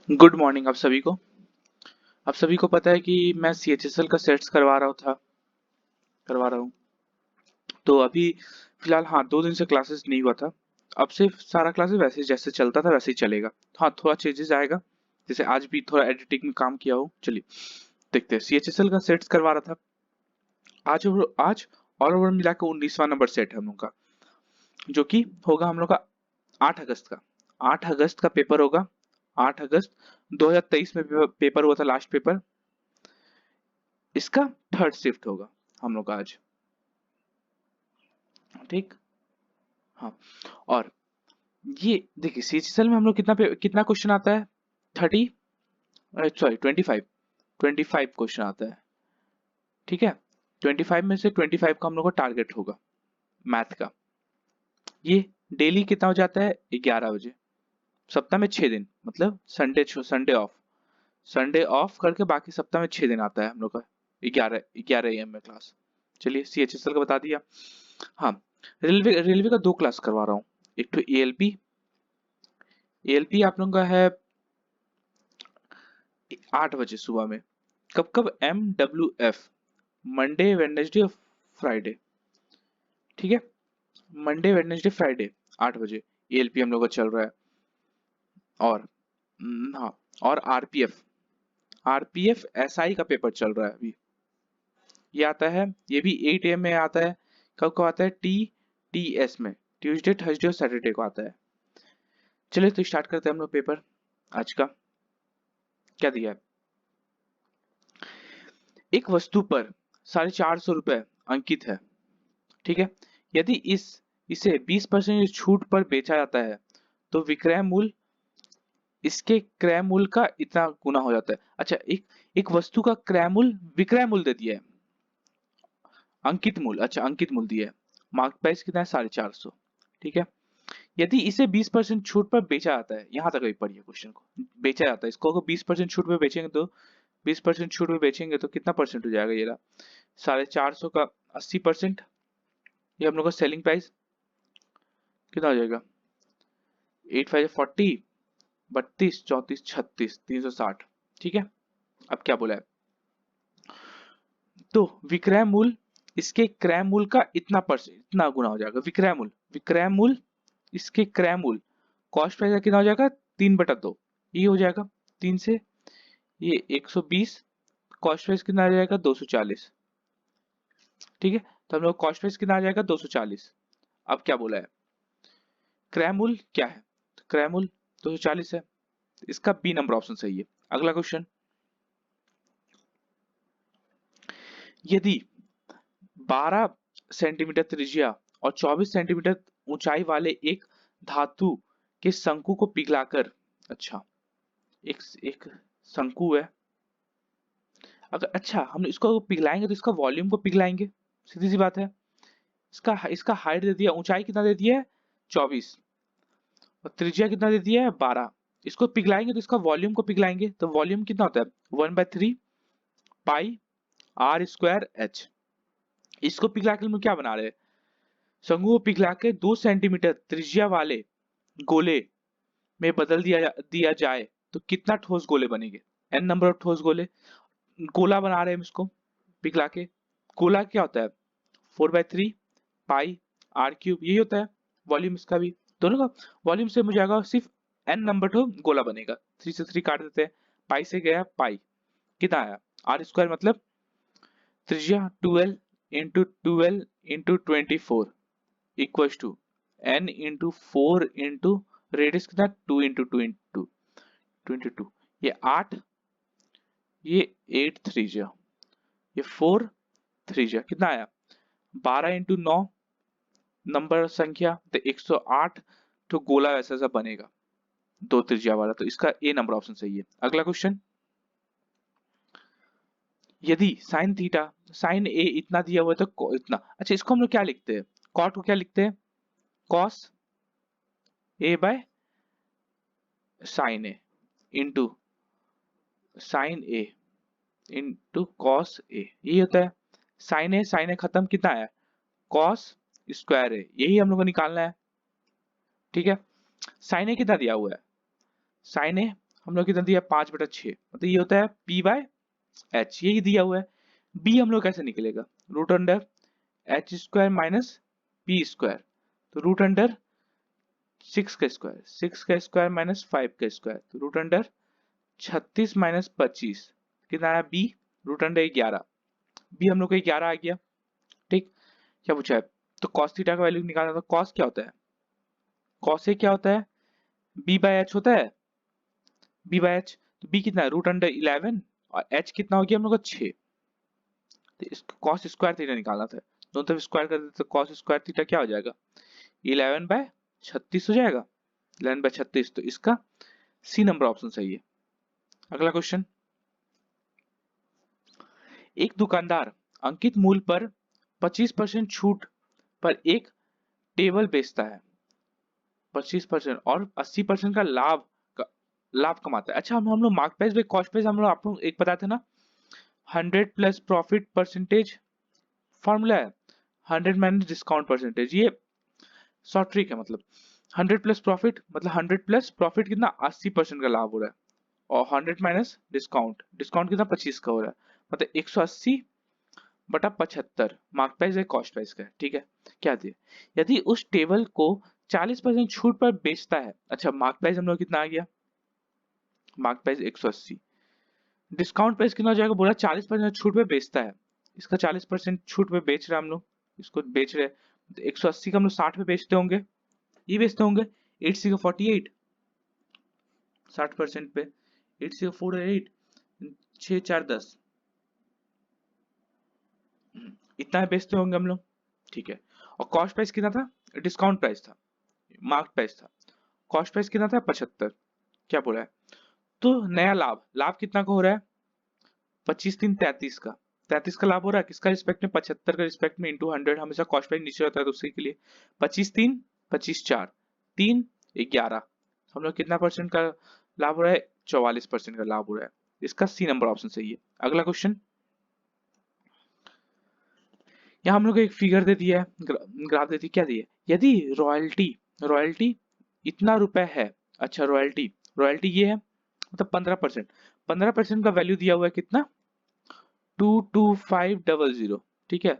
Good morning आप सभी को पता है कि मैं सीएचएसएल का सेट्स करवा रहा हूँ। तो अभी फिलहाल हाँ 2 दिन से क्लासेस नहीं हुआ था। अब से सारा क्लासेस वैसे जैसे चलता था वैसे ही चलेगा। हाँ, थोड़ा चेंजेस आएगा। जैसे आज भी थोड़ा एडिटिंग में काम किया हो। चलिए देखते हैं। सीएचएसएल का सेट्स करवा रहा था। आज और ओवर मिला के 19वां नंबर सेट है हम लोग का, जो कि होगा हम लोग का 8 अगस्त का। 8 अगस्त का पेपर होगा। 8 अगस्त 2023 में पेपर हुआ था, लास्ट पेपर। इसका थर्ड शिफ्ट होगा हम लोग का आज। ठीक। हाँ। और ये देखिए सीएचएसएल में हम लोग कितना क्वेश्चन आता है? 30, सॉरी 25 क्वेश्चन आता है। ठीक है। 25 में से 25 का हम लोग का टारगेट होगा मैथ का। ये डेली कितना हो जाता है? 11 बजे। सप्ताह में 6 दिन, मतलब संडे ऑफ। संडे ऑफ करके बाकी सप्ताह में 6 दिन आता है हम लोग का 11 AM में क्लास। चलिए सीएचएसएल का बता दिया। हाँ, रेलवे रेलवे का 2 क्लास करवा रहा हूँ। एक तो एएलपी। एएलपी आप लोगों का है 8 बजे सुबह में। कब कब? MWF, मंडे वेडनेसडे और फ्राइडे। ठीक है। मंडे वेडनेसडे फ्राइडे 8 बजे एएलपी हम लोग का चल रहा है। और हाँ, और आरपीएफ। आरपीएफ एसआई का पेपर चल रहा है अभी। ये आता है, ये भी 8 AM में आता है। कब कब आता है? टीएस में ट्यूसडे थर्सडे और सैटरडे को आता है। चलिए तो स्टार्ट करते हैं हम लोग पेपर आज का। क्या दिया है? एक वस्तु पर 450 रुपए अंकित है। ठीक है। यदि इसे 20% छूट पर बेचा जाता है तो विक्रय मूल्य इसके क्रय मूल्य का इतना गुना हो जाता है। अच्छा, एक वस्तु का क्रय मूल्य विक्रय मूल्य दे दिया है। अंकित मूल्य, अच्छा अंकित मूल्य दिया है। मार्केट प्राइस कितना है? 450। ठीक है। यदि इसे 20% छूट पर बेचा जाता है, यहां तक अभी पढ़िए क्वेश्चन को। बेचा जाता है इसको, अगर 20% छूट पे बेचेंगे तो 20% छूट पे बेचेंगे तो कितना परसेंट हो जाएगा? ये रहा 450 का 80%। ये हम लोग का सेलिंग प्राइस कितना हो जाएगा? 8 5 40, 32 34 36 360। ठीक है। अब क्या बोला है? तो विक्रय मूल्य इसके क्रय मूल्य का इतना गुना हो जाएगा। विक्रय मूल्य इसके क्रय मूल्य, कॉस्ट प्राइस का कितना हो जाएगा? 3/2। ये हो जाएगा 3 से ये 120। कॉस्ट प्राइस कितना आ जाएगा? 240। ठीक है। तो हम लोग कॉस्ट प्राइस कितना आ जाएगा? 240। अब क्या बोला है? क्रय मूल्य क्या है? तो क्रय मूल्य 240 है। इसका बी नंबर ऑप्शन सही है। अगला क्वेश्चन। यदि 12 सेंटीमीटर त्रिज्या और 24 सेंटीमीटर ऊंचाई वाले एक धातु के शंकु को पिघलाकर, अच्छा एक एक शंकु है। अगर अच्छा हम इसको पिघलाएंगे तो इसका वॉल्यूम को पिघलाएंगे, सीधी सी बात है। इसका इसका हाइट दे दिया, ऊंचाई कितना दे दिया है? 24। और त्रिज्या कितना दे दिया है? 12। इसको पिघलाएंगे तो इसका वॉल्यूम को पिघलाएंगे तो वॉल्यूम कितना होता है? 1/3 पाई R²H। इसको पिघला के हम लोग क्या बना रहे हैं? शंकु को पिघला के 2 सेंटीमीटर त्रिज्या वाले गोले में बदल दिया जाए तो कितना ठोस गोले बनेंगे? n नंबर ऑफ ठोस गोले। गोला बना रहे हैं हम इसको पिघला के। गोला क्या होता है? 4/3 पाई R³ यही होता है वॉल्यूम इसका भी। दोनों का वॉल्यूम सेम हो जाएगा, सिर्फ n नंबर ठो गोला बनेगा। 3 से 3 काट देते हैं। पाई से गया पाई, कितना आया? R² मतलब त्रिज्या 12 equals to n into 4 into radius कितना? 2 इंटू 2 इंटू 2। ये 8, ये 8 त्रिज्या, ये 4 त्रिज्या, कितना आया? 12 इंटू 9 नंबर संख्या, तो 108 तो गोला वैसा सा बनेगा 2 त्रिज्या वाला। तो इसका ए नंबर ऑप्शन सही है। अगला क्वेश्चन। यदि साइन थीटा साइन ए इतना दिया हुआ है तो इतना, अच्छा इसको हम लोग क्या लिखते हैं? कॉट को क्या लिखते हैं? Cos A by sine A into sine A into cos A, यही होता है। साइन ए खत्म, कितना आया? कॉस स्क्वायर ए, यही हम लोग को निकालना है। ठीक है। साइन ए कितना दिया हुआ है? साइन ए हम लोग कितना दिया 5/6, मतलब ये होता है P/H, यही दिया हुआ है। B हम लोग कैसे निकलेगा, root under H² minus P², तो रूट अंडर 6 का स्क्वायर माइनस 5 का स्क्वायर, तो रूट अंडर 36 माइनस 25 कितना आया B, रूट अंडर 11। B हम लोग को 11 आ गया। ठीक, क्या पूछा है, तो cos थीटा का वैल्यू निकालना, तो cos क्या होता है, cos A क्या होता है, B/H होता है, B/H, तो B कितना है रूट अंडर 11 और H कितना हो गया हम लोग का 6, तो इसको cos स्क्वायर थीटा निकालना था, दोनों तरफ स्क्वायर कर देते तो cos स्क्वायर थीटा क्या हो जाएगा 11/36 हो जाएगा, 11/36, तो इसका सी नंबर ऑप्शन सही है। अगला क्वेश्चन, एक दुकानदार अंकित मूल्य पर 25% छूट पर एक टेबल बेचता है, 25% और 80% का लाभ कमाता है। अच्छा, हम लोग mark price by cost price हम लोग आप लोग एक बताते ना, 100 प्लस प्रॉफिट परसेंटेज फॉर्मूला है, 100 माइनस डिस्काउंट परसेंटेज, ये शॉर्ट ट्रिक है। मतलब 100 प्लस प्रॉफिट मतलब 100 प्लस प्रॉफिट कितना 80% का लाभ हो रहा है, और 100 माइनस डिस्काउंट, डिस्काउंट कितना 25 का हो रहा है, मतलब 180/75 मार्क प्राइस है कॉस्ट प्राइस का है। ठीक है, क्या दिया, यदि उस टेबल को 40% छूट पर बेचता है, अच्छा मार्क प्राइस हम लोग कितना आ गया, मार्क प्राइस 180, डिस्काउंट प्राइस कितना हो जाएगा, बोला 40% छूट पे बेचता है, इसका 40% छूट पे बेच रहे हैं हम लोग, इसको बेच रहे हैं, तो 180 का हम लोग 60 पे बेचते होंगे, ये बेचते होंगे 80 का 48, 60% पे 80 का 48, 6 4 10, इतना बेचते होंगे हम लोग। ठीक है, और कॉस्ट प्राइस कितना था, डिस्काउंट प्राइस था, मार्क प्राइस था, कॉस्ट प्राइस कितना था 75, क्या बोला है, तो नया लाभ, लाभ कितना का हो रहा है 25×3 33 का, 33 का लाभ हो रहा है, किसका रिस्पेक्ट में 75 का रिस्पेक्ट में इंटू 100, हमेशा कॉस्ट प्राइस नीचे रहता है तो उसी के लिए 25×3 25×4 3 11, हम लोग कितना परसेंट का लाभ हो रहा है 44% का लाभ हो रहा है, इसका सी नंबर ऑप्शन सही है। अगला क्वेश्चन, यहाँ हम लोग को एक फिगर दे दिया है, ग्राफ दे दी, क्या दिया, यदि रॉयल्टी रॉयल्टी इतना रुपए है, अच्छा रॉयल्टी रॉयल्टी ये है, मतलब 15%, 15% का वैल्यू दिया हुआ है कितना 22500, ठीक है,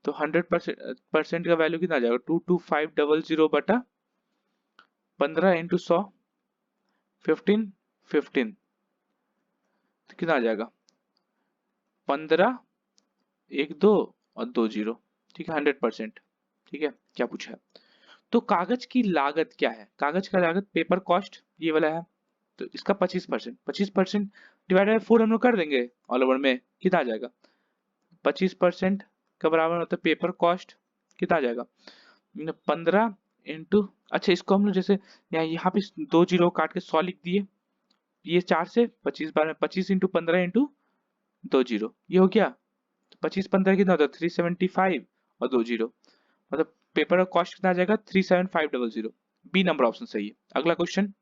तो 100% का वैल्यू कितना आ जाएगा 22500/15 × 100, 15 15, तो कितना आ जाएगा 15 1 2 और 2 0, ठीक है 100%। ठीक है, क्या पूछा है, तो कागज की लागत क्या है, कागज का लागत पेपर कॉस्ट ये वाला है, तो इसका 25%, 25% डिवाइड बाय 4 हम लोग कर देंगे, ऑल ओवर में कितना आ जाएगा 25% का बराबर होता है पेपर कॉस्ट, कितना आ जाएगा 15 इंटू, अच्छा इसको हम लोग जैसे यहाँ पे 2 जीरो काट के 100 लिख दिए, ये 4 से 25 बार में 25 इंटू 15 इंटू 2 जीरो, ये हो गया, 25×15 कितना होता है 375 और 2 जीरो, मतलब पेपर का कॉस्ट कितना आ जाएगा 37500, बी नंबर ऑप्शन सही है। अगला क्वेश्चन,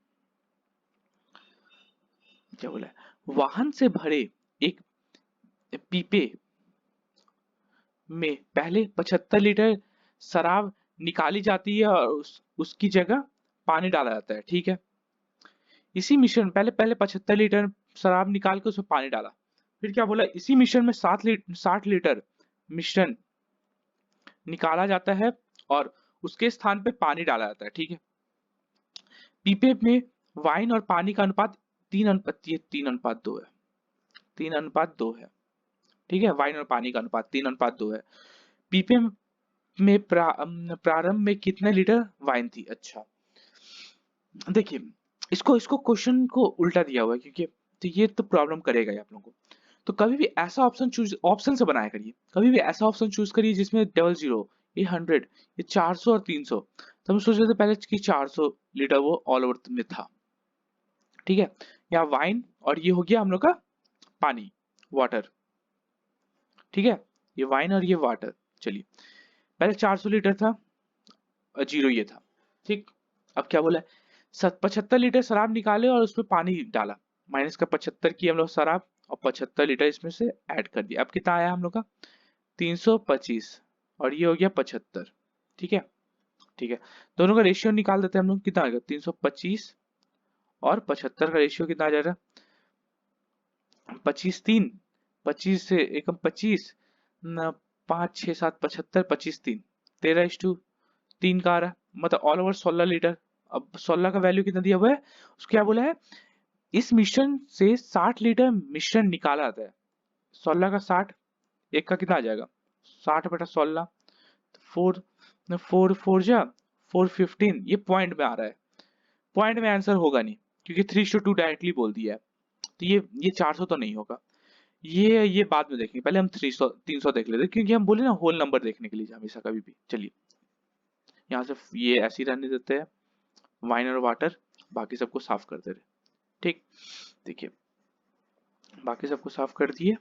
क्या बोला है, वाहन से भरे एक पीपे में पहले 75 लीटर शराब निकाली जाती है और उसकी जगह पानी डाला जाता है, ठीक है, इसी मिश्रण पहले पहले 75 लीटर शराब निकाल के उसमें पानी डाला, फिर क्या बोला इसी मिश्रण में 60 लीटर मिश्रण निकाला जाता है और उसके स्थान पे पानी डाला जाता है, ठीक है, पीपे में वाइन और पानी का अनुपात 3:2 है, 3:2 है, ठीक है, वाइन और पानी का अनुपात 3:2 है, पीपे में प्रारंभ में कितने लीटर वाइन थी। अच्छा देखिए, इसको इसको क्वेश्चन को उल्टा दिया हुआ है, क्योंकि तो ये तो प्रॉब्लम करेगा ही आप लोगों को, तो कभी भी ऐसा ऑप्शन से बनाया करिए, कभी भी ऐसा ऑप्शन चूज करिए जिसमें 00, ये 100, ये 400 और 300, तो हम सोच रहे थे पहले कि 400 लीटर वो ऑल ओवर में था, ठीक है, यहाँ वाइन और ये हो गया हम लोग का पानी, वाटर, ठीक है, ये वाइन और ये वाटर, चलिए पहले 400 लीटर था और 0 ये था, ठीक, अब क्या बोला है 75 लीटर शराब निकाले और उसमें पानी डाला, माइनस का 75 किया हम लोग शराब और 75 लीटर इसमें से ऐड कर दिया, अब कितना आया हम लोग का 325 और ये हो गया 75, ठीक है, ठीक है, दोनों का रेशियो निकाल देते हैं हम लोग, कितना आएगा 325 और 75 का रेशियो कितना आ जाएगा, 25:3, 25 से एकम 25 न, 5 6 7 75, 25:3, 13:3 का आ रहा है, मतलब ऑल ओवर 16 लीटर। अब 16 का वैल्यू कितना दिया हुआ है, उसको क्या बोला है, इस मिश्रण से 60 लीटर मिश्रण निकाला जाता है। 16 का 60, एक का कितना आ जाएगा, 60/16, फोर, फोर फोर जा 415, ये पॉइंट में आ रहा है, पॉइंट में आंसर होगा नहीं, क्योंकि 3:2 डायरेक्टली बोल दिया है, तो ये 400 तो नहीं होगा। ये बाद में देखेंगे, पहले हम 300 देख लेते हैं, क्योंकि हम बोले ना होल नंबर देखने के लिए हमेशा कभी भी। चलिए यहाँ से ये ऐसे ही रहने देते हैं, वाइन और वाटर, बाकी सबको साफ कर दे रहे, ठीक। देखिए बाकी सबको साफ कर दिए।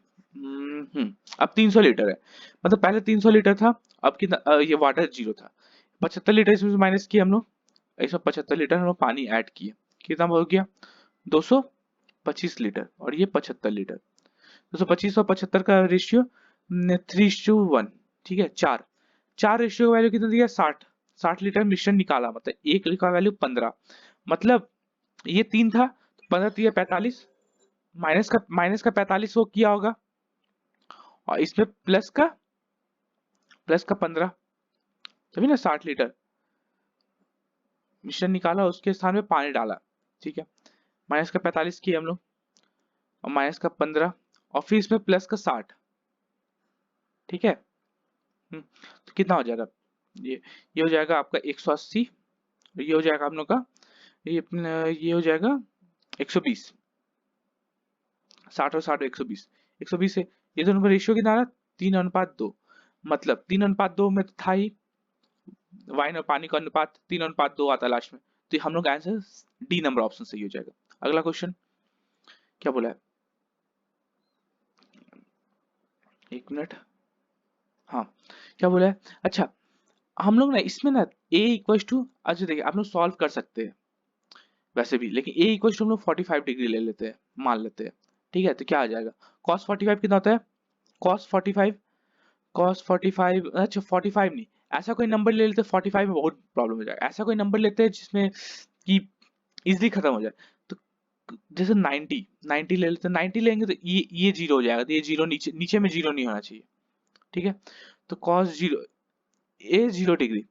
अब 300 लीटर है, मतलब पहले 300 लीटर था, अब कितना ये वाटर 0 था, 75 लीटर इसमें से माइनस किया हम लोग, इसमें 75 लीटर हम लोग पानी ऐड किए, कितना हो गया 225 लीटर, और ये 75 लीटर, 225 और 75 का रेशियो 3:1, ठीक है। चार चार रेशियो का वैल्यू कितना दिया, 60, 60 लीटर मिश्रण निकाला, मतलब एक लीटर का वैल्यू 15, मतलब ये 3 था, 15 3 45, माइनस का 45 वो किया होगा, और इसमें प्लस का 15, तभी ना 60 लीटर मिश्रण निकाला, उसके स्थान में पानी डाला, ठीक है। माइनस का 45 किया हम लोग, और माइनस का 15, और फिर इसमें प्लस का 60, ठीक है। तो कितना हो जाएगा, ये हो जाएगा आपका 180, ये हो जाएगा आप लोग का, ये हो जाएगा 120, 60 और 60 120, 120 से ये दोनों का रेशियो कितना आ रहा, 3:2, मतलब 3:2 में तो था ही, वाइन और पानी का अनुपात 3:2 आता है लास्ट में, तो हम लोग का आंसर डी नंबर ऑप्शन सही हो जाएगा। अगला क्वेश्चन क्या बोला है, एक मिनट, हाँ क्या बोला है, अच्छा हम लोग ना इसमें ना a इक्वल टू, अच्छा देखिए आप लोग सॉल्व कर सकते हैं वैसे भी, लेकिन a इक्वल टू हम लोग 45 डिग्री ले लेते हैं, मान लेते हैं, ठीक है। तो क्या आ जाएगा, cos 45 कितना होता है, cos 45, cos 45, अच्छा 45 नहीं, ऐसा कोई नंबर ले लेते हैं, 45 में बहुत प्रॉब्लम हो जाएगा, ऐसा कोई नंबर लेते हैं जिसमें कि इजिली खत्म हो जाए, तो जैसे 90, 90 ले लेते हैं, 90 लेंगे तो ये 0 हो जाएगा, तो ये 0 नीचे नीचे में 0 नहीं होना चाहिए, ठीक है। तो cos 0, a 0 डिग्री,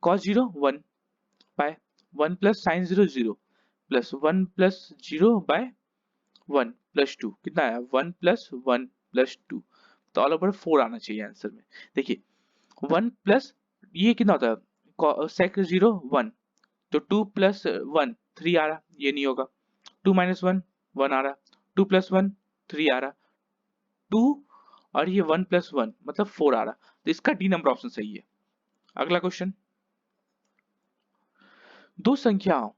cos 0 1 by 1 plus sin 0 0 plus 1 plus 0 by 1 plus 2, कितना आया 1 प्लस 1 प्लस 2, तो ऑल ओवर 4 आना चाहिए आंसर में। देखिए 1 प्लस ये कितना होता है, sec 0 1, तो 2 प्लस 1 3 आ रहा, ये नहीं होगा, 2 माइनस 1 1 आ रहा, 2 प्लस 1 3 आ रहा, 2, और ये 1 प्लस 1 मतलब 4 आ रहा, तो इसका डी नंबर ऑप्शन सही है। अगला क्वेश्चन, दो संख्याओं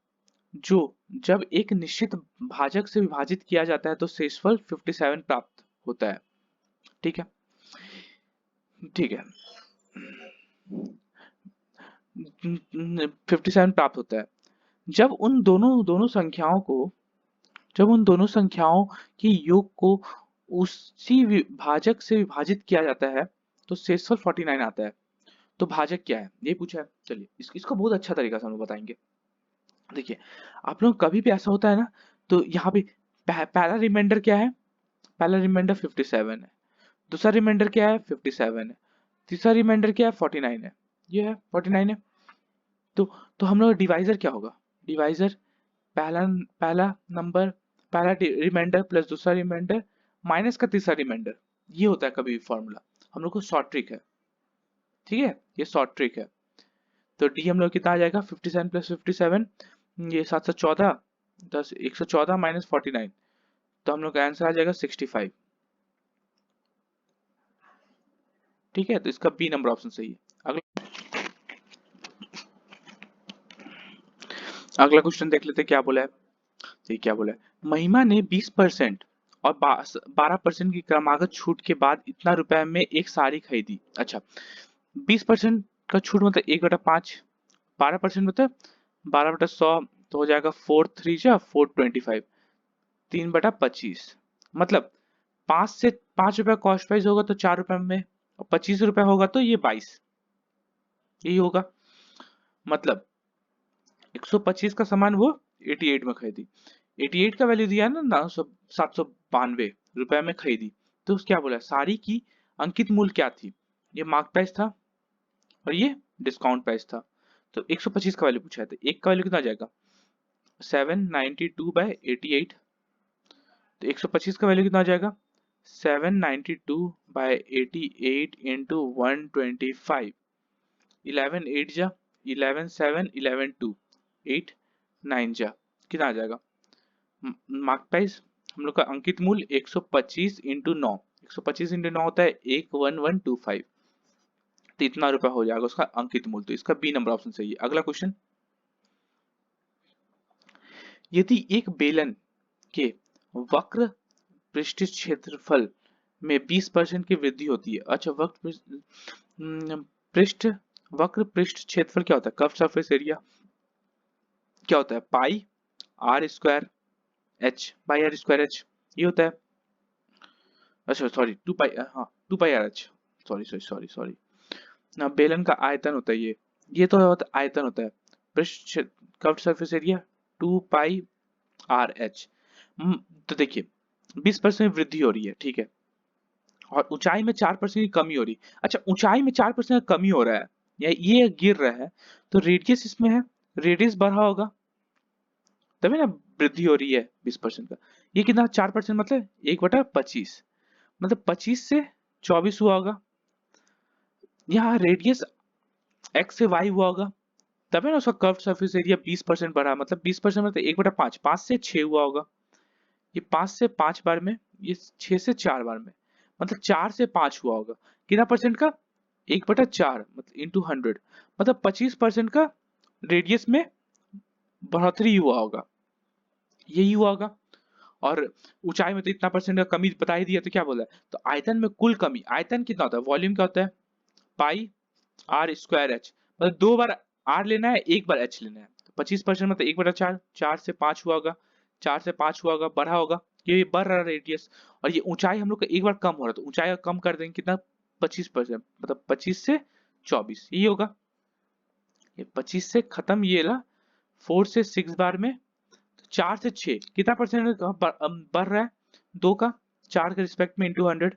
जो जब एक निश्चित भाजक से विभाजित किया जाता है तो शेषफल 57 प्राप्त होता है, ठीक है, ठीक है, 57 प्राप्त होता है, जब उन दोनों संख्याओं को, जब उन दोनों संख्याओं के योग को उसी भाजक से विभाजित किया जाता है तो शेषफल 49 आता है, तो भाजक क्या है ये पूछा है। चलिए इसको बहुत अच्छा तरीका से हम लोग बताएंगे। देखिए आप लोग कभी भी ऐसा होता है ना, तो यहाँ पे पहला रिमाइंडर क्या है, पहला रिमाइंडर 57 है, दूसरा रिमाइंडर क्या है 57 है, तीसरा रिमाइंडर क्या है 49 है, ये है 49 है, तो हम लोग डिवाइजर क्या होगा, डिवाइजर पहला पहला नंबर, पहला रिमाइंडर प्लस दूसरा रिमाइंडर माइनस का तीसरा रिमाइंडर, ये होता है कभी भी फॉर्मूला, हम लोग को शॉर्ट ट्रिक है, ठीक है, ये शॉर्ट ट्रिक है। तो डी हम लोग कितना आ जाएगा 57 प्लस 57, ये 714, 10 114 माइनस 49, तो हम लोग का आंसर आ जाएगा 65, ठीक है। तो इसका बी नंबर ऑप्शन सही है। अगला क्वेश्चन देख लेते हैं क्या बोला है, तो क्या बोला है, महिमा ने 20% और 12% की क्रमागत छूट के बाद इतना रुपए में एक साड़ी खरीदी, अच्छा 20% का छूट मतलब 1/5, 12% मतलब 12/100, तो हो जाएगा 4 3 जा 425, 3/25, मतलब 5 रुपया कॉस्ट प्राइस होगा तो 4 रुपए में, और 25 रुपए होगा तो ये 22, यही होगा, मतलब 125 का सामान वो 88 में खरीदी, 88 का वैल्यू दिया है ना 792 रुपए में खरीदी, तो क्या बोला साड़ी की अंकित मूल्य क्या थी, ये मार्क प्राइस था और ये डिस्काउंट प्राइस था। तो 125 का वैल्यू पूछा है, तो एक का वैल्यू कितना आ जाएगा 792 बाय 88, तो 125 का वैल्यू कितना आ जाएगा 792 बाय 88 इंटू 125, 11 8 जा 11 7 11 2 8 9 जा कितना आ जाएगा मार्क प्राइस हम लोग का अंकित मूल्य 125 इंटू 9, 125 इंटू 9 होता है 11125, तो इतना रुपया हो जाएगा उसका अंकित मूल्य, तो इसका बी नंबर ऑप्शन सही है। अगला क्वेश्चन, यदि एक बेलन के वक्र पृष्ठ क्षेत्रफल में 20% की वृद्धि होती है, अच्छा वक्र पृष्ठ क्षेत्रफल क्या होता है, कर्व सरफेस एरिया क्या होता है pi r square h by r square h, ये होता है, अच्छा सॉरी 2 पाई, हाँ 2 pi r h, sorry sorry sorry sorry ना, बेलन का आयतन होता है ये तो होता है आयतन होता है, पृष्ठ curve surface area 2 pi r H. तो देखिए 20% वृद्धि हो रही है, ठीक है, और ऊंचाई में 4% की कमी हो रही है, अच्छा ऊंचाई में 4% का कमी हो रहा है या ये गिर रहा है, तो रेडियस इसमें है, रेडियस बढ़ा होगा तभी ना वृद्धि हो रही है 20% का, ये कितना 4% मतलब 1/25, मतलब 25 से 24 हुआ होगा, यहाँ रेडियस एक्स से वाई हुआ होगा, तभी ना उसका कर्व सरफेस एरिया 20% बढ़ा, मतलब 20% मतलब 1/5, 5 से 6 हुआ होगा, ये 5 से 5 बार में, ये 6 से 4 बार में, मतलब 4 से 5 हुआ होगा, कितना परसेंट का 1/4 मतलब इंटू 100, मतलब 25% का रेडियस में बढ़ोतरी हुआ होगा, यही हुआ होगा। और ऊंचाई में तो इतना परसेंट का कमी बता ही दिया, तो क्या बोला है, तो आयतन में कुल कमी, आयतन कितना होता है, वॉल्यूम क्या होता है पाई आर स्क्वायर एच, मतलब 2 बार आर लेना है 1 बार एच लेना है, तो 25% मतलब 1/4, 4 से 5 हुआ होगा, 4 से 5 हुआ होगा, बढ़ा होगा, ये बढ़ रहा रेडियस, और ये ऊंचाई हम लोग का एक बार कम हो रहा है, तो ऊंचाई कम कर देंगे कितना 25%, मतलब 25 से 24 यही होगा, ये 25 से खत्म, ये ला 4 से 6 बार में, 4 से 6 कितना परसेंट बढ़ रहा है, 2 का 4 के रिस्पेक्ट में इंटू 100,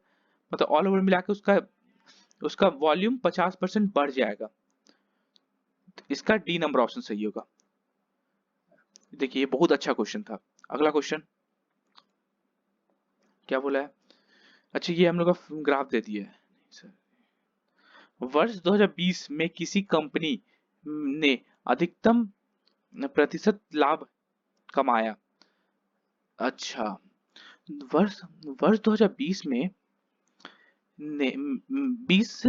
मतलब ऑल ओवर मिला के उसका उसका वॉल्यूम 50% बढ़ जाएगा, तो इसका डी नंबर ऑप्शन सही होगा। देखिए ये बहुत अच्छा क्वेश्चन था। अगला क्वेश्चन क्या बोला है, अच्छा ये हम लोग का ग्राफ दे दिया है, वर्ष 2020 में किसी कंपनी ने अधिकतम प्रतिशत लाभ कमाया, अच्छा वर्ष वर्ष 2020 में 20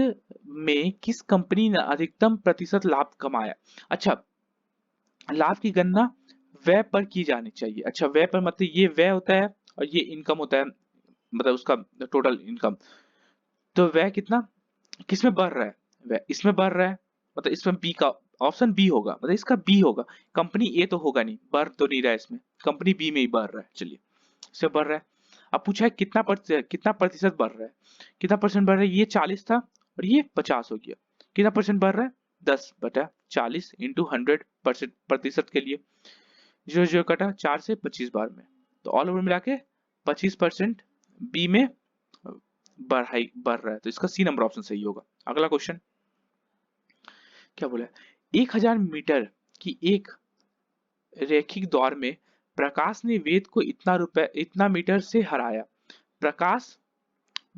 में किस कंपनी ने अधिकतम प्रतिशत लाभ कमाया, अच्छा लाभ की गणना व्यय पर की जानी चाहिए, अच्छा व्यय पर मतलब ये व्यय होता है और ये इनकम होता है, मतलब उसका टोटल इनकम, तो व्यय कितना किसमें बढ़ रहा है, व्यय इसमें बढ़ रहा है, मतलब इसमें बी का ऑप्शन बी होगा, मतलब इसका बी होगा, कंपनी ए तो होगा नहीं, बढ़ तो नहीं रहा है इसमें, कंपनी बी में ही बढ़ रहा है, चलिए इसमें बढ़ रहा है। अब पूछा है कितना प्रतिशत बढ़ रहा है, कितना परसेंट बढ़ रहा है, ये 40 था और ये 50 हो गया, कितना परसेंट बढ़ रहा है 10/40 इंटू 100 प्रतिशत के लिए, 0 0 कटा 4 से 25 बार में, तो ऑल ओवर मिला के 25% बी में बढ़ रहा है, तो इसका सी नंबर ऑप्शन सही होगा। अगला क्वेश्चन क्या बोला है, 1000 मीटर की एक रैखिक दौड़ में प्रकाश ने वेद को इतना मीटर से हराया, प्रकाश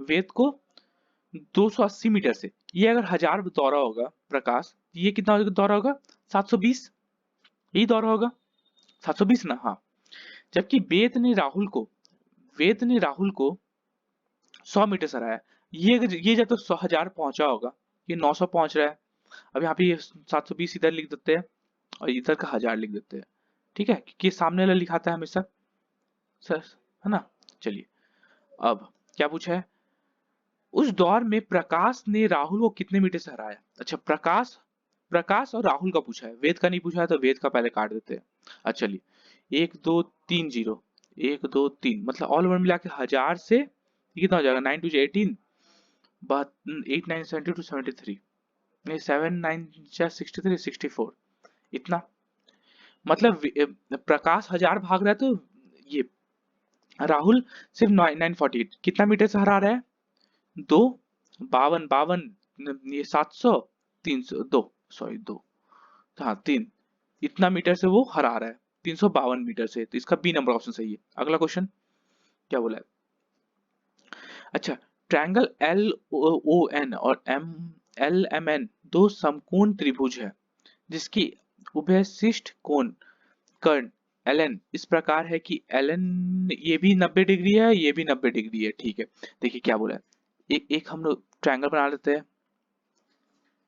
वेद को 280 मीटर से, ये अगर 1000 दौड़ा होगा प्रकाश, ये कितना दौड़ा होगा 720, यही दौड़ा होगा 720 ना, हाँ, जबकि वेद ने राहुल को 100 मीटर से हराया, ये जब तो 100,000 पहुंचा होगा, ये 900 पहुंच रहा है, अब यहाँ पे ये 720 इधर लिख देते हैं और इधर का 1000 लिख देते हैं, ठीक है, क्योंकि सामने वाला लिखाता है हमेशा सर, है ना। चलिए अब क्या पूछा है, उस दौर में प्रकाश ने राहुल को कितने मीटर से हराया, अच्छा प्रकाश प्रकाश और राहुल का पूछा है, वेद का नहीं पूछा है, तो वेद का पहले काट देते हैं, अच्छा चलिए 1 2 3 0 1 2 3, मतलब ऑल ओवर मिला के 1000 से ये कितना हो जाएगा 9 2 18, 8 9 72 73, 7 9 63 64, इतना, मतलब प्रकाश 1000 भाग रहा है तो ये राहुल सिर्फ 948 कितना मीटर से हरा रहा है? 2 52 52 ये 700 300 2 सॉरी 2 हाँ 3 इतना मीटर से वो हरा रहा है 352 मीटर से, तो इसका बी नंबर ऑप्शन सही है। अगला क्वेश्चन क्या बोला है? अच्छा, ट्रायंगल एल ओ एन और एम एल एम एन दो समकोण त्रिभुज है जिसकी उभयशिष्ट कोण कर्ण एल इस प्रकार है कि एल ये भी 90 डिग्री है, ये भी 90 डिग्री है। ठीक है, देखिए क्या बोला है। एक हम लोग ट्रायंगल बना लेते हैं।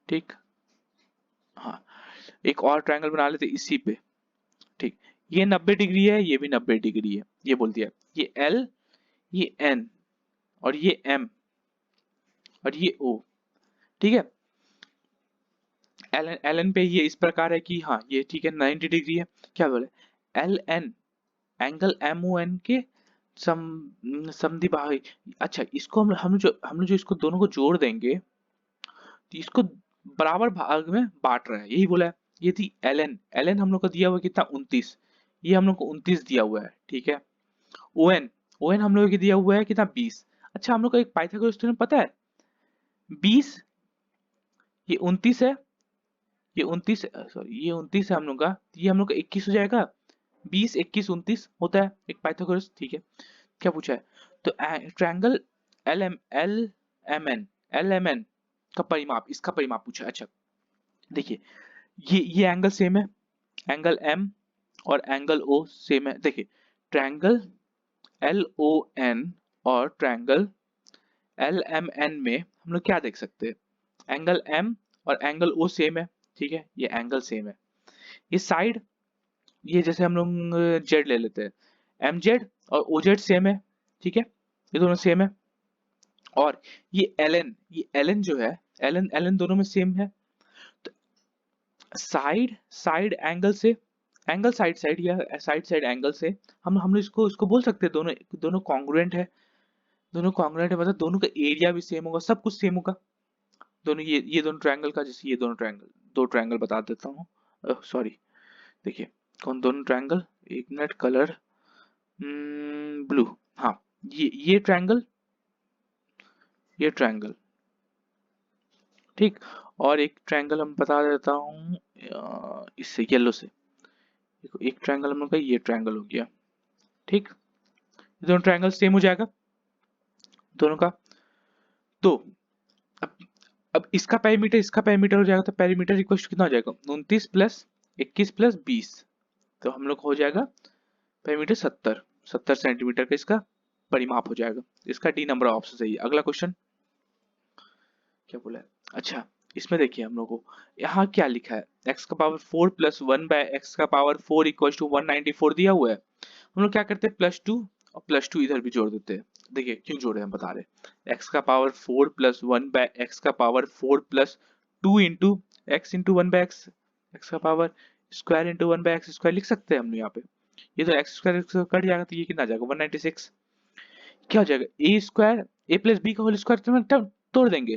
ठीक, हाँ, एक और ट्रायंगल बना लेते हैं इसी पे। ठीक, ये 90 डिग्री है, ये भी 90 डिग्री है, ये बोल दिया। ये एल, ये एन, और ये एम, और ये ओ। ठीक है, एल एन पे ये इस प्रकार है कि हाँ ये ठीक है 90 डिग्री है। क्या बोले? L N angle M O N के समद्विबाही। अच्छा, इसको हम जो इसको दोनों को जोड़ देंगे तो इसको बराबर भाग में बांट रहा है, यही बोला है। ये थी एल एन हम लोग को दिया हुआ है कितना 29, ये हम लोग को 29 दिया हुआ है। ठीक है, ओ एन हम लोग को दिया हुआ है कितना 20। अच्छा, हम लोग को एक पाइथागोरस थ्योरम पता है, 20 ये 29 है, ये 29 सॉरी ये 29 है हम लोग का, तो ये हम लोग का 21 हो जाएगा। 20 21 29 होता है एक पाइथागोरस। ठीक है, क्या पूछा है? तो ट्रायंगल एल एम एन का परिमाप, इसका परिमाप पूछा है। अच्छा, देखिए ये एंगल सेम है, एंगल एम और एंगल ओ सेम है। देखिए ट्रायंगल एल ओ एन और ट्रायंगल एल एम एन में हम लोग क्या देख सकते हैं, एंगल एम और एंगल ओ सेम है। ठीक है, ये एंगल सेम है। ये साइड, ये जैसे हम लोग जेड ले लेते हैं, एम जेड और ओ जेड सेम है। ठीक है, ये दोनों सेम है। और ये एल एन जो है, एल एन दोनों में सेम है। तो साइड साइड एंगल से, एंगल साइड साइड या साइड साइड एंगल से हम लोग इसको इसको बोल सकते हैं दोनों दोनों कॉन्ग्रुएंट है। दोनों कॉन्ग्रुएंट है मतलब दोनों का एरिया भी सेम होगा, सब कुछ सेम होगा। दोनों ये दोनों ट्रायंगल का, जैसे ये दोनों ट्रायंगल, दो ट्रायंगल बता देता हूँ। सॉरी, देखिए कौन दोनों ट्रायंगल, एक मिनट, कलर ब्लू। हाँ, ये ट्रायंगल, ये ट्रायंगल। ठीक, और एक ट्रायंगल हम बता देता हूँ इससे येलो से। देखो एक ट्रायंगल हम लोग का ये ट्रायंगल हो गया। ठीक, ये दोनों ट्रायंगल सेम हो जाएगा दोनों का। तो अब इसका पेरीमीटर हो जाएगा, तो पेरीमीटर इक्वल कितना हो जाएगा 29 प्लस 21 प्लस 20, तो हम लोग हो जाएगा पेरीमीटर 70 सेंटीमीटर का इसका परिमाप हो जाएगा। इसका डी नंबर ऑप्शन सही है। अगला क्वेश्चन क्या बोला है? अच्छा, इसमें देखिए हम लोग को यहाँ क्या लिखा है, x का पावर 4 प्लस 1 बाय एक्स का पावर 4 इक्वल टू 194 दिया हुआ है। हम लोग क्या करते हैं, +2 और +2 इधर भी जोड़ देते हैं। देखिए क्यों जोड़े हम बता रहे हैं। x का पावर 4 प्लस 1 बाय एक्स का power 4 plus 2 into x into 1 by x, x का power square into 1 by x square लिख सकते हैं हम लोग यहाँ पे। ये तो एक्स स्क्वायर कट जाएगा, तो ये कितना आ जाएगा 196। क्या हो जाएगा, A square A plus B का होल स्क्वायर तो तोड़ देंगे,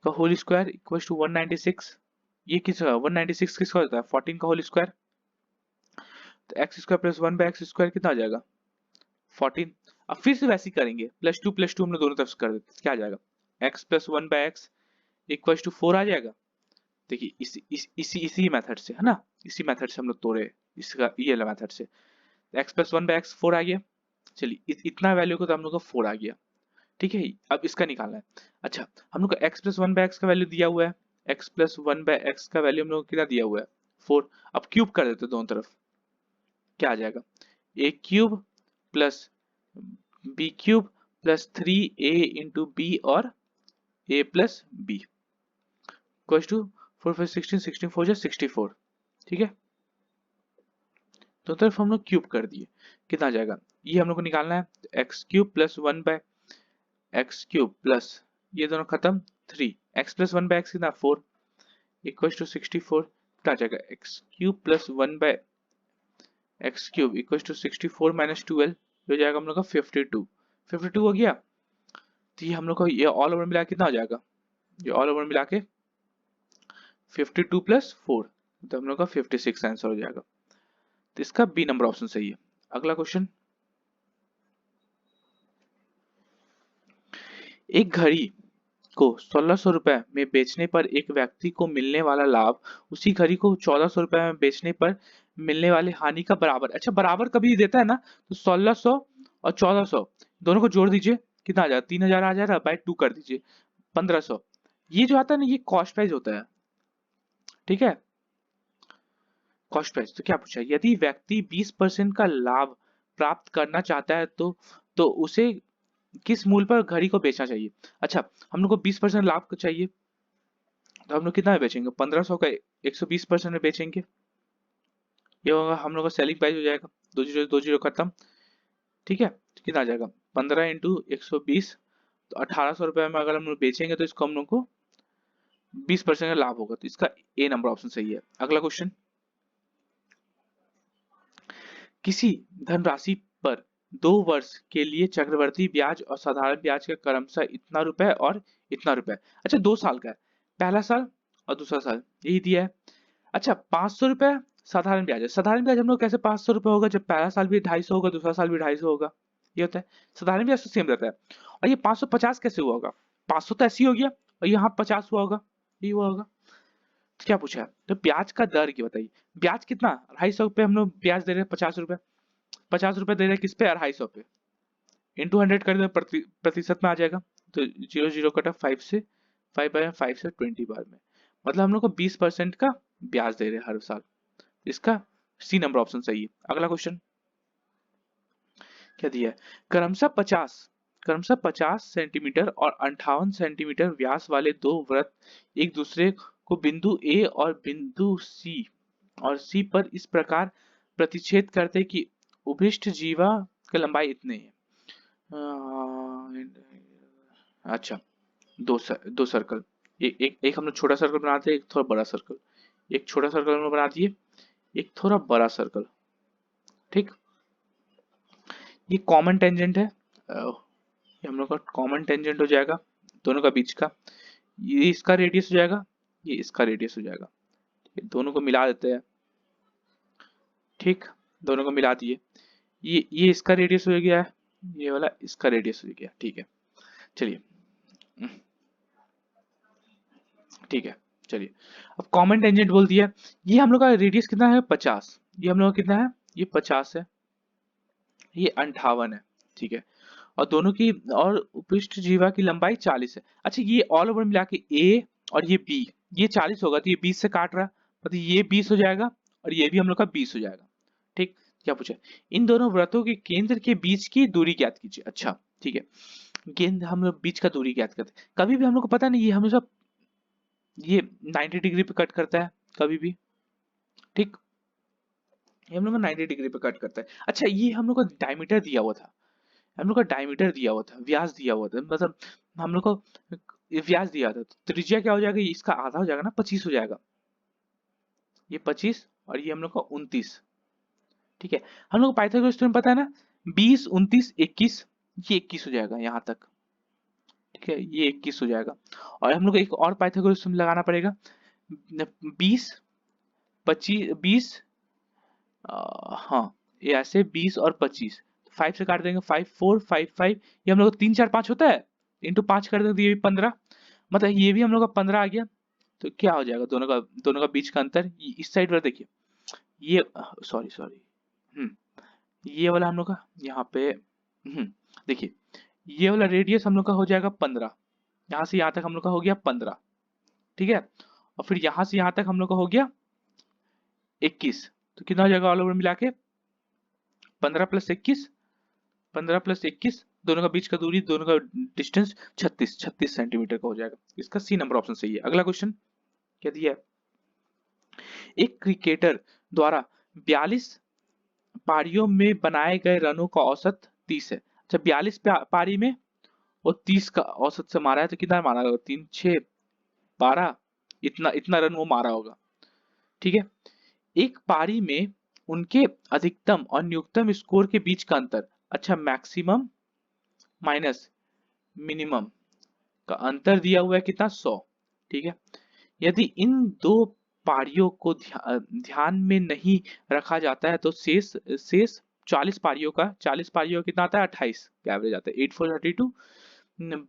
का होल स्क्वायर इक्वल्स टू 196। ये किसका 196 किसका होता है 14 का होल स्क्वायर, तो x square plus 1 by x square कितना आ जाएगा 14। अब फिर से वैसे ही करेंगे, +2 हम लोग दोनों तरफ से कर देते, क्या आ जाएगा x plus 1 by x equals to 4 आ जाएगा। देखिए इसी मेथड से है ना, इसी मेथड से हम लोग तोड़े, इसका ये वाला मेथड से एक्स प्लस 1 बाय एक्स 4 आ गया। चलिए इतना वैल्यू को तो हम लोग का 4 आ गया। ठीक है, अब इसका निकालना है। अच्छा, हम लोग का x प्लस 1 बाय एक्स का वैल्यू दिया हुआ है, x प्लस 1 बाय एक्स का वैल्यू हम लोग को कितना दिया हुआ है 4। अब क्यूब कर देते हैं दोनों तरफ, क्या आ जाएगा a cube plus b cube plus 3a into B और a plus B equals to 4 5 16 16 4 जा 64। ठीक है, दोनों तरफ हम लोग क्यूब कर दिए, कितना आ जाएगा, ये हम लोग को निकालना है x cube plus 1 by x cube plus ये दोनों खत्म 3 एक्स प्लस 1 बाय एक्स कितना 4 इक्वल्स टू 64। क्या आ जाएगा x cube plus 1 by x cube equals to 64 minus 12 हो जाएगा हम लोग का 52। 52 हो गया, तो ये हम लोग का ये ऑल ओवर मिला के कितना हो जाएगा, ये ऑल ओवर मिला के 52 प्लस 4 तो हम लोग का 56 आंसर हो जाएगा। तो इसका बी नंबर ऑप्शन सही है। अगला क्वेश्चन, एक घड़ी को 1600 रुपए में बेचने पर एक व्यक्ति को मिलने वाला लाभ उसी घड़ी को 1400 रुपए में बेचने पर मिलने वाली हानि का बराबर। अच्छा, बराबर कभी देता है ना, तो 1600 और 1400 दोनों को जोड़ दीजिए, कितना आ जाएगा, 3000 आ जाएगा, बाय 2 कर दीजिए, 1500। ये जो आता है ना, ये कॉस्ट प्राइस होता है, ठीक है, कॉस्ट प्राइस। तो क्या पूछा, यदि व्यक्ति 20% का लाभ प्राप्त करना चाहता है तो उसे किस मूल्य पर घड़ी को बेचना चाहिए। अच्छा, हम लोग को 20% लाभ को चाहिए, तो हम लोग कितना में बेचेंगे, 1500 का 120% में बेचेंगे। ये होगा हम लोग का सेलिंग प्राइस हो जाएगा, दो जीरो खत्म, ठीक है। तो कितना आ जाएगा, 15 इंटू 120, तो 1800 रुपए में अगर हम लोग बेचेंगे तो इसको हम लोग को 20% का लाभ होगा। तो इसका ए नंबर ऑप्शन सही है। अगला क्वेश्चन, किसी धनराशि पर 2 वर्ष के लिए चक्रवृद्धि ब्याज और साधारण ब्याज का क्रमशः इतना रुपए और इतना रुपए। अच्छा, 2 साल का है, पहला साल और दूसरा साल, यही दिया है। अच्छा, 500 रुपए साधारण ब्याज है। साधारण ब्याज हम लोग कैसे 500 रुपए होगा, जब पहला साल भी 250 होगा, दूसरा साल भी 250 होगा, ये होता है। साधारण ब्याज तो सेम रहता है। और ये 550 कैसे हुआ होगा, 500 तो ऐसे ही हो गया, और यहाँ 50 हुआ होगा, ये हुआ होगा। तो क्या पूछा है, तो ब्याज का दर की बताइए। ब्याज कितना, 250 पे हम लोग ब्याज दे रहे हैं, 50 रुपए, 50 रुपए दे रहे हैं किस पे, 250 पे, इंटू 100 कर दे, प्रतिशत में आ जाएगा। तो 0 0 कटा 5 से, 5 से 20 बार में, मतलब हम लोग को 20% का ब्याज दे रहे हैं हर साल। इसका सी नंबर ऑप्शन सही है। अगला क्वेश्चन क्या दिया है, क्रमशः 50 सेंटीमीटर और 58 सेंटीमीटर व्यास वाले दो वृत्त एक दूसरे को बिंदु ए और बिंदु सी पर इस प्रकार प्रतिच्छेद करते कि उभीष्ट जीवा की लंबाई इतनी है। अच्छा, दो सर्कल, एक हम लोग छोटा सर्कल बनाते हैं, एक थोड़ा बड़ा सर्कल, एक छोटा सर्कल हम लोग बना दिए, एक थोड़ा बड़ा सर्कल, ठीक। ये कॉमन टेंजेंट है, ये हम लोग का कॉमन टेंजेंट हो जाएगा दोनों का बीच का, ये इसका रेडियस हो जाएगा, ये इसका रेडियस हो जाएगा, दोनों को मिला देते हैं, ठीक, दोनों को मिला दिए, ये इसका रेडियस हो गया है, ये वाला इसका रेडियस हो गया, ठीक है। चलिए, ठीक है, चलिए, अब कॉमन टेंजेंट बोल दिया, ये हम लोग का रेडियस कितना है, 50, ये हम लोग का कितना है, ये 50 है, ये 58 है, ठीक है। और दोनों की और उपृष्ठ जीवा की लंबाई 40 है। अच्छा, ये ऑल ओवर मिला के ए और ये बी, ये 40 होगा, तो ये 20 से काट रहा, मतलब ये 20 हो जाएगा, और ये भी हम लोग का 20 हो जाएगा, ठीक। क्या पूछा, इन दोनों वृत्तों के केंद्र के बीच की दूरी ज्ञात कीजिए। अच्छा, ठीक है, केंद्र हम लोग बीच का दूरी ज्ञात करते हैं, कभी भी हम लोग को पता नहीं, ये हमेशा ये 90 डिग्री पे कट करता है कभी भी, ठीक, ये हम लोग को 90 डिग्री पे कट करता है। अच्छा, ये हम लोग को डायमीटर दिया हुआ था, हम लोग का डायमीटर दिया हुआ था, व्यास दिया हुआ था, मतलब हम लोग को व्यास दिया था, तो त्रिज्या क्या हो जाएगा, ये इसका आधा हो जाएगा ना, 25 हो जाएगा, ये 25 और ये हम लोग का 29, ठीक है। हम लोग को पाइथागोरस थ्योरम पता है ना, 20 29 21, ये 21 हो जाएगा यहाँ तक, ठीक है, ये 21 हो जाएगा। और हम लोग को एक और पाइथागोरस थ्योरम लगाना पड़ेगा, 20 25 20, हाँ, ये ऐसे 20 और 25, 5 से काट देंगे, 5 4 5 5, ये हम लोग को 3 4 5 होता है, इंटू 5 कर देंगे तो ये भी 15, मतलब ये भी हम लोग का 15 आ गया। तो क्या हो जाएगा, दोनों का बीच का अंतर, इस साइड वाला देखिए, ये सॉरी सॉरी, ये वाला हम लोग का यहाँ पे, देखिए, ये वाला रेडियस हम लोग का हो जाएगा 15, यहाँ से यहाँ तक हम लोग का हो गया 15, ठीक है। और फिर यहाँ से यहाँ तक हम लोग का हो गया 21, तो कितना हो जाएगा ऑल ओवर मिला के, 15 + 21, 15 + 21, दोनों का बीच का दूरी, दोनों का डिस्टेंस 36 सेंटीमीटर का हो जाएगा। इसका सी नंबर ऑप्शन सही है। अगला क्वेश्चन क्या दिया है, एक क्रिकेटर द्वारा 42 पारियों में बनाए गए रनों का औसत 30 है। अच्छा, 42 पारी में वो 30 का औसत से मारा है, तो कितना मारा होगा, 3 6 12, इतना इतना रन वो मारा होगा, ठीक है। एक पारी में उनके अधिकतम और न्यूनतम स्कोर के बीच का अंतर, अच्छा, मैक्सिमम माइनस मिनिमम का अंतर दिया हुआ है कितना, 100, ठीक है। यदि इन दो पारियों को ध्यान में नहीं रखा जाता है तो शेष शेष 40 पारियों कितना आता है 28 एवरेज आता है 8 4 32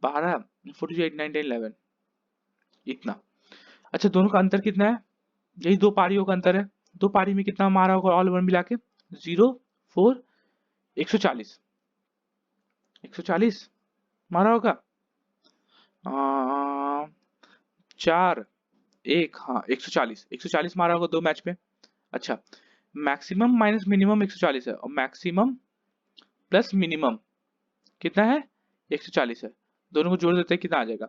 12 48 9 10 11 इतना। अच्छा दोनों का अंतर कितना है? यही दो पारियों का अंतर है। दो पारी में कितना मारा होगा ऑल ओवर मिला के 0 4 140 140 मारा होगा 4 1 हाँ 140 मारा होगा दो मैच पे। अच्छा मैक्सिमम माइनस मिनिमम 140 है और मैक्सिमम प्लस मिनिमम कितना है 140 है। दोनों को जोड़ देते हैं कितना आ जाएगा?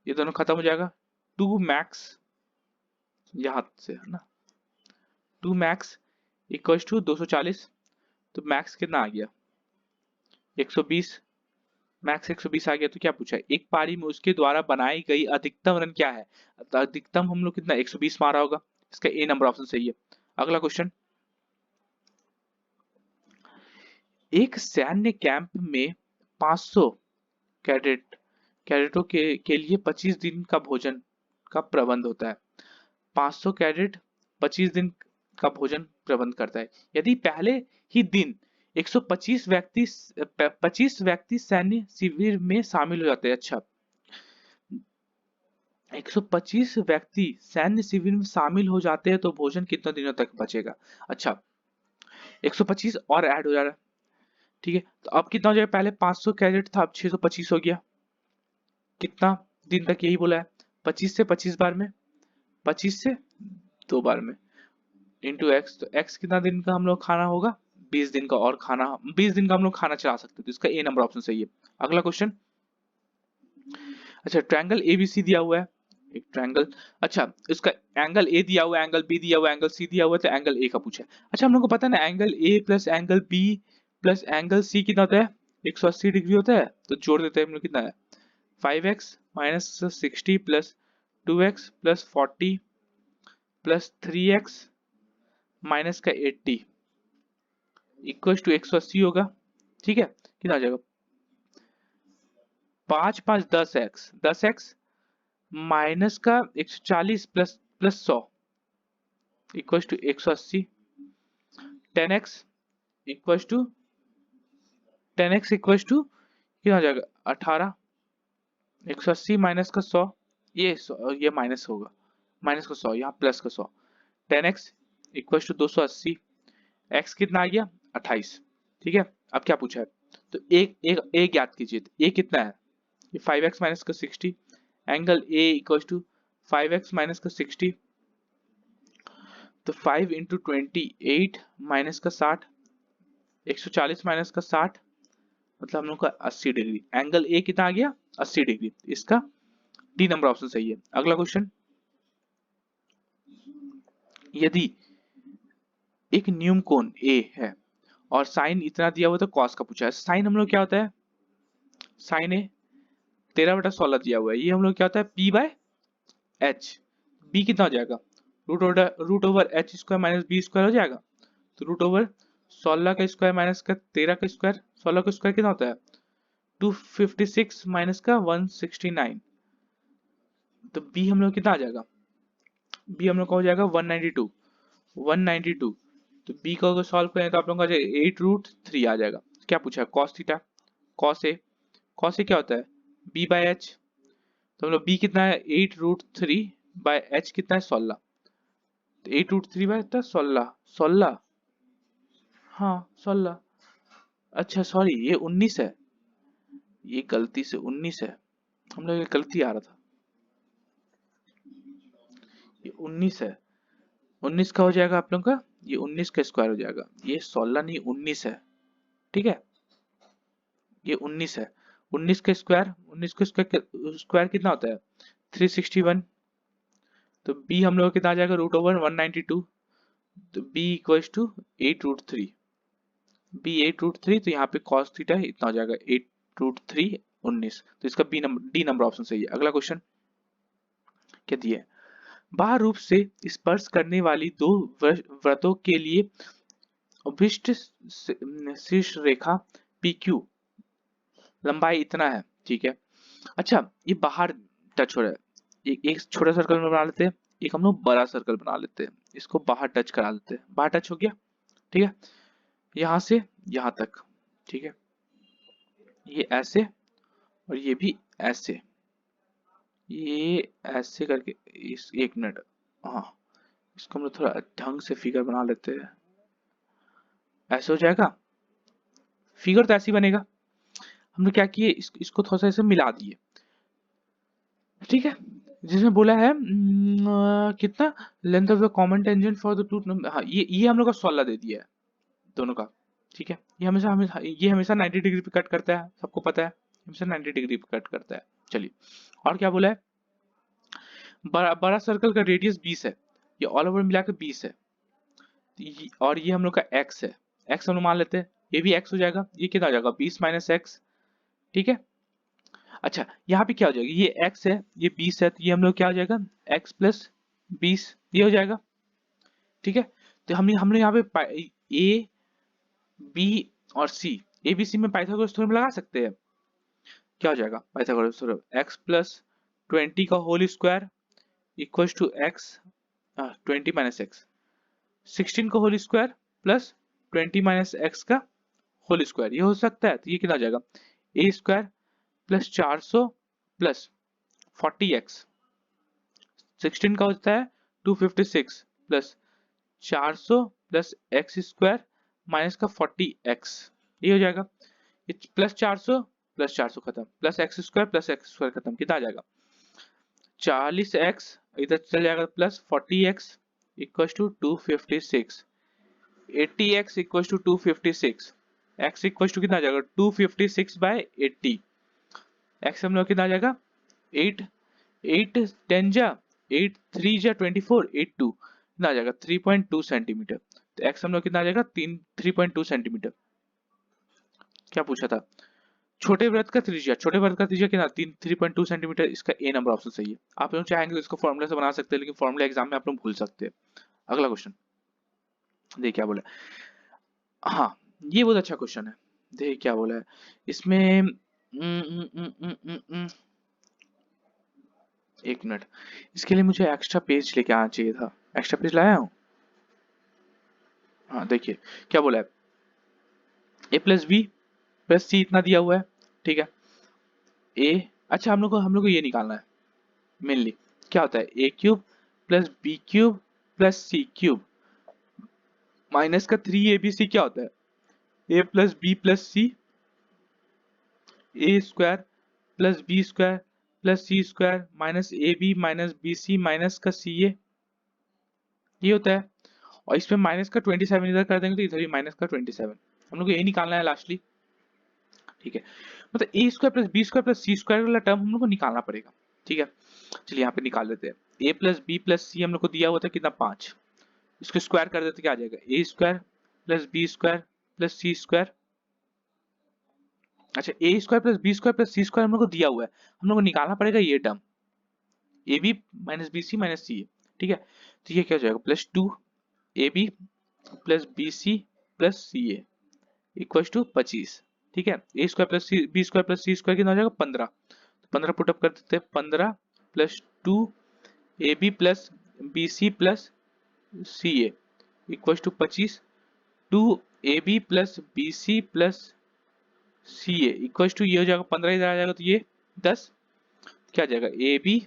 ये दोनों खत्म हो जाएगा 2 मैक्स यहां से है ना 2 मैक्स इक्वल टू 240 तो मैक्स कितना आ गया 120 मैक्स 120 आ गया। तो क्या पूछा है एक पारी में उसके द्वारा बनाई गई अधिकतम रन क्या है? तो अधिकतम हम लोग कितना 120 मारा होगा। इसका ए नंबर ऑप्शन सही है। अगला क्वेश्चन एक सैन्य कैंप में 500 कैडेटों के लिए 25 दिन का भोजन का प्रबंध होता है। 500 कैडेट 25 दिन का भोजन प्रबंध करता है। यदि पहले ही दिन 125 व्यक्ति सैन्य शिविर में शामिल हो जाते हैं। अच्छा 125 व्यक्ति सैन्य शिविर में शामिल हो जाते हैं तो भोजन कितने दिनों तक बचेगा? अच्छा 125 और ऐड हो जा रहा है। ठीक है तो अब कितना हो जाएगा? पहले 500 कैडेट था अब 625 हो गया। कितना दिन तक? यही बोला है 25 से 25 बार में 25 से 2 बार में इंटू एक्स। तो एक्स कितना दिन का हम लोग खाना होगा 20 दिन का और खाना 20 दिन का हम लोग खाना चला सकते हैं। तो इसका ए नंबर ऑप्शन सही है। अगला क्वेश्चन अच्छा ट्रायंगल एबीसी दिया हुआ है एक ट्रायंगल। अच्छा इसका एंगल ए दिया हुआ है एंगल बी दिया हुआ है एंगल सी दिया हुआ है तो एंगल ए का पूछा है। अच्छा हम लोग को पता है ना angle A plus angle B plus angle C कितना होता है 180 डिग्री होता है। तो जोड़ देते हैं हम लोग कितना है 5x minus 60 plus 2x plus 40 plus 3x minus का 80 इक्वल टू 180 होगा। ठीक है कितना आ जाएगा 5 5 10x माइनस का 140 plus plus 100 equal to 180 10x equal to 10x equal to कितना आ जाएगा 18 180 माइनस का 100 ये माइनस होगा माइनस का 100 यहाँ प्लस का 100 10x इक्वल टू 280 x कितना आ गया 28। ठीक है अब क्या पूछा है? तो एक ज्ञात कीजिए a कितना है ये 5x माइनस का 60 angle a equal to 5x minus का 60 तो 5 इंटू 28 माइनस का 60 140 माइनस का 60 मतलब हम लोग का 80 डिग्री। एंगल ए कितना आ गया 80 डिग्री। इसका डी नंबर ऑप्शन सही है। अगला क्वेश्चन यदि एक न्यूम कोण ए है और साइन इतना दिया हुआ तो कॉस का पूछा है। साइन हम लोग क्या होता है साइन ए 13/16 दिया हुआ है। ये हम लोग क्या होता है पी बाय एच। बी कितना हो जाएगा root over H square minus B square हो जाएगा। तो रूट ओवर 16 का स्क्वायर माइनस का 13 का स्क्वायर 16 का स्क्वायर कितना होता है 256 माइनस का 169। तो बी हम लोग कितना आ जाएगा बी हम लोग का हो जाएगा 192 तो बी को अगर सॉल्व करें तो आप लोगों का 8√3 आ जाएगा। क्या पूछा है कॉस थीटा कॉस ए क्या होता है बी बाय एच। तो हम लोग बी कितना है 8√3 बाय एच कितना है 16 तो 8√3 बाय 16 हाँ 16। अच्छा सॉरी ये 19 है ये गलती से 19 है हम लोग गलती आ रहा था ये 19 है 19 का हो जाएगा आप लोग का ये 19 का स्क्वायर हो जाएगा ये 16 नहीं 19 है। ठीक है ये 19 है 19 का स्क्वायर कितना होता है 361। तो b हम लोग कितना आ जाएगा रूट ओवर 192 तो b इक्वल्स टू 8√3 b 8√3 तो यहाँ पे cos थीटा इतना हो जाएगा 8√3 19। तो इसका डी नंबर ऑप्शन सही है। अगला क्वेश्चन क्या दिया है बाह्य रूप से स्पर्श करने वाली दो वृत्तों के लिए अभिष्ट शीर्ष रेखा PQ लंबाई इतना है। ठीक है अच्छा ये बाहर टच हो रहा है एक छोटा सर्कल में बना लेते हैं एक हम लोग बड़ा सर्कल बना लेते हैं, इसको बाहर टच करा देते हैं, बाहर टच हो गया, ठीक है, यहां से यहां तक, ठीक है, ये ऐसे और ये भी ऐसे, ये ऐसे करके, इस एक मिनट, हाँ इसको हम लोग थोड़ा ढंग से फिगर बना लेते हैं, ऐसे हो जाएगा, फिगर तो ऐसे ही बनेगा। हमने क्या किए, इसको थोड़ा सा ऐसे मिला दिए, ठीक है, जिसमें बोला है कितना length of the common tangent for the two number, हाँ ये हम लोग का 16 दे दिया है दोनों का, ठीक है, ये हमेशा 90 डिग्री पे कट करता है, सबको पता है, हमेशा 90 डिग्री पे कट करता है। चलिए, और क्या बोला है, बड़ा सर्कल का रेडियस 20 है, ये ऑल ओवर मिला के 20 है, और ये हम लोग का x है, x हम लोग मान लेते हैं, ये भी x हो जाएगा, ये कितना हो जाएगा 20 माइनस एक्स, ठीक है। अच्छा, यहाँ पे क्या हो जाएगा, ये x है, ये 20 है, तो ये हम लोग क्या हो जाएगा x प्लस 20, ये हो जाएगा, ठीक है। तो हमने हमने यहाँ पे a b और c, a b c में पाइथागोरस थ्योरम लगा सकते हैं, क्या हो जाएगा पाइथागोरस थ्योरम, x प्लस 20 का whole square equal to x, 20 minus x, 16 का whole square plus 20 minus x का होल स्क्वायर, ये हो सकता है, तो ये कितना हो जाएगा A square plus 400 plus 40x, 16 का होता है 256 plus 400 plus x square minus का 40x, ये हो जाएगा, ये प्लस 400 खत्म, प्लस एक्स स्क्वायर खत्म, कितना आ जाएगा 40x, इधर चल जाएगा plus 40x equal to 256, 80x equal to 256, x equal to कितना आ जाएगा 256 बाय 80, x हम लोग कितना आ जाएगा 8, 8 10 जा 8 3 जा 24, 8 2 कितना आ जाएगा 3.2 सेंटीमीटर, तो x हम लोग कितना आ जाएगा 3.2 सेंटीमीटर। क्या पूछा था, छोटे वृत्त का त्रिज्या, छोटे वृत्त का त्रिज्या कितना 3.2 सेंटीमीटर, इसका ए नंबर ऑप्शन सही है। आप लोग चाहेंगे तो इसको फॉर्मूला से बना सकते हैं, लेकिन फॉर्मूला एग्जाम में आप लोग भूल सकते हैं। अगला क्वेश्चन देखिए क्या बोला, हाँ ये बहुत अच्छा क्वेश्चन है, देखिए क्या बोला है इसमें, एक मिनट, इसके लिए मुझे एक्स्ट्रा पेज लेके आना चाहिए था, एक्स्ट्रा पेज लाया हूँ, हाँ देखिए क्या बोला है, ए प्लस बी प्लस सी इतना दिया हुआ है, ठीक है, ए, अच्छा हम लोग को ये निकालना है मेनली, क्या होता है A cube plus B cube plus C cube minus का 3abc क्या होता है A plus B plus C, A square plus B square plus C square minus A B minus B C minus का C ए, ये होता है, और इसमें माइनस का 27 इधर कर देंगे तो इधर भी माइनस का 27, हम लोग को ये निकालना है लास्टली, ठीक है, मतलब A square plus B square plus C square वाला टर्म हम लोग को निकालना पड़ेगा, ठीक है। चलिए यहाँ पे निकाल लेते हैं, ए प्लस बी प्लस सी हम लोग को दिया हुआ था कितना 5, इसको स्क्वायर कर देते क्या आ जाएगा A square plus B square plus C square, अच्छा A square plus B square plus C square हम लोग को दिया हुआ है, हम लोग को निकालना पड़ेगा ये term A B minus B C minus C, ठीक है, तो ये क्या हो जाएगा plus 2 A B plus B C plus C A equal to 25, ठीक है, A square plus B square plus C square कितना हो जाएगा 15, तो 15 पुटअप कर देते हैं, 15 plus 2 A B plus B C plus C A equal to 25, 2 A B plus B C plus C A equal to ये हो जाएगा 15 इधर आ जाएगा तो ये 10, क्या आ जाएगा A B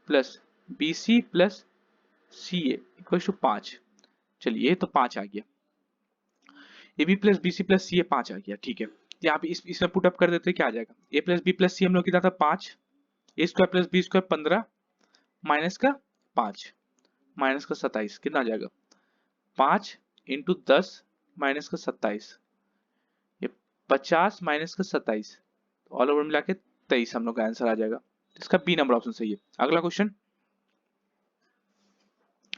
plus B C plus C A equal to 5, चलिए ये तो 5 आ गया, A B plus B C plus C A 5 आ गया, ठीक है, यहाँ पे इसमें पुट अप कर देते हैं क्या आ जाएगा A plus B plus C हम लोग कितना था 5, A square plus B square 15 minus का 5 माइनस का 27 कितना आ जाएगा 5 इंटू 10 माइनस का 27, ये 50 माइनस का 27, ऑल ओवर मिला के 23 हम लोग का आंसर आ जाएगा, इसका बी नंबर ऑप्शन सही है। अगला क्वेश्चन,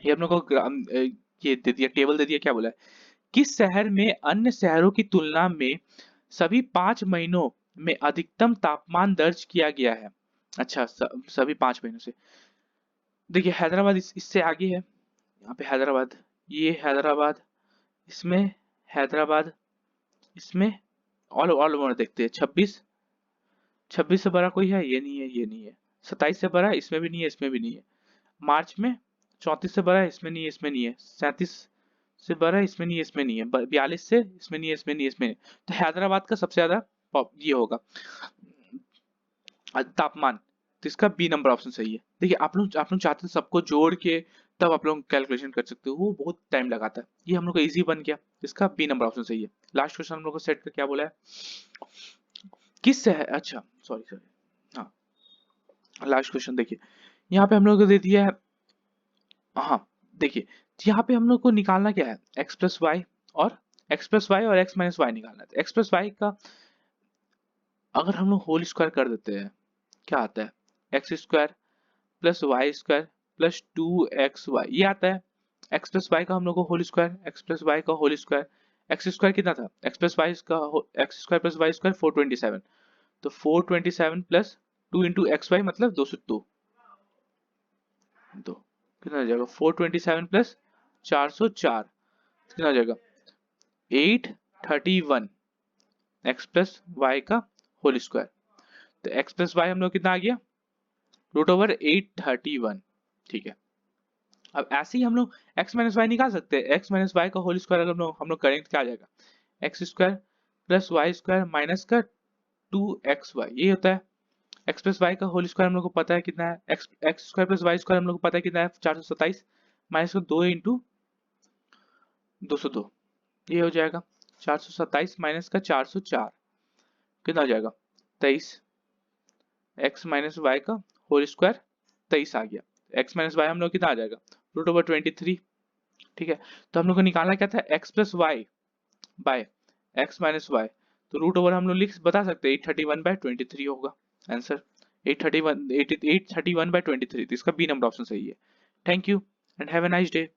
ये हम लोग को ये दे दिया, टेबल दे दिया, क्या बोला है, किस शहर में अन्य शहरों की तुलना में सभी 5 महीनों में अधिकतम तापमान दर्ज किया गया है, अच्छा सभी 5 महीनों से, देखिए हैदराबाद इससे आगे है, यहाँ पे हैदराबाद, ये हैदराबाद, इसमें हैदराबाद, इसमें ऑल ऑल ओवर देखते हैं 26, 26 से बड़ा कोई है, ये नहीं है, ये नहीं है, 27 से बड़ा इसमें भी नहीं है, इसमें भी नहीं है, मार्च में 34 से बड़ा है, इसमें नहीं है, इसमें नहीं है। 37 से बड़ा है, इसमें नहीं है, इसमें नहीं है। 42 से, इसमें नहीं है, इसमें नहीं है, इसमें नहीं है। तो हैदराबाद का सबसे ज्यादा ये होगा तापमान। तो इसका बी नंबर ऑप्शन सही है। देखिए आप लोग चाहते हैं सबको जोड़ के तब आप लोग कैलकुलेशन कर सकते हो, वो बहुत टाइम लगाता है। ये हम लोग का इजी बन गया। इसका बी नंबर ऑप्शन सही है। लास्ट क्वेश्चन हम लोग को सेट कर क्या बोला है, किस शहर, अच्छा सॉरी सॉरी, हाँ लास्ट क्वेश्चन देखिए, यहाँ पे हम लोग को दे दिया है, हाँ देखिए यहाँ पे हम लोग को निकालना क्या है, एक्स प्लस वाई और एक्स माइनस वाई निकालना है। एक्स प्लस वाई का अगर हम लोग होल स्क्वायर कर देते हैं, क्या आता है, x square plus y square plus 2xy, ये आता है। एक्स प्लस वाई का हम लोग को whole square, x plus y का होल स्क्वायर, एक्स स्क्वायर कितना था, एक्स प्लस वाई का x square plus y square 427, तो 427 प्लस 2 इंटू एक्स वाई मतलब 202, दो कितना हो जाएगा, 427 प्लस 404 कितना हो जाएगा, 831 एक्स प्लस वाई का होल स्क्वायर। तो एक्स प्लस वाई हम लोग कितना आ गया, रूट ओवर 831। ठीक है, अब ऐसे ही हम लोग x माइनस वाई निकाल सकते हैं। x माइनस वाई का होल स्क्वायर अगर हम लोग करेंगे तो क्या आ जाएगा, x square plus y square minus का 2xy, ये होता है। x प्लस वाई का होल स्क्वायर हम लोग को पता है कितना है, x square plus y square हम लोग को पता है कितना है, 427 माइनस का 2 इंटू 202, ये हो जाएगा 427 माइनस का 404 कितना हो जाएगा 23, x माइनस वाई का होल स्क्वायर 23 आ गया। x माइनस वाई हम लोग कितना आ जाएगा, रूट ओवर 23। ठीक है, तो हम लोग को निकालना क्या था, x plus y by x minus y, तो रूट ओवर हम लोग लिख बता सकते हैं 831/23 होगा आंसर, 831/23, तो इसका बी नंबर ऑप्शन सही है। Thank you and have a nice day.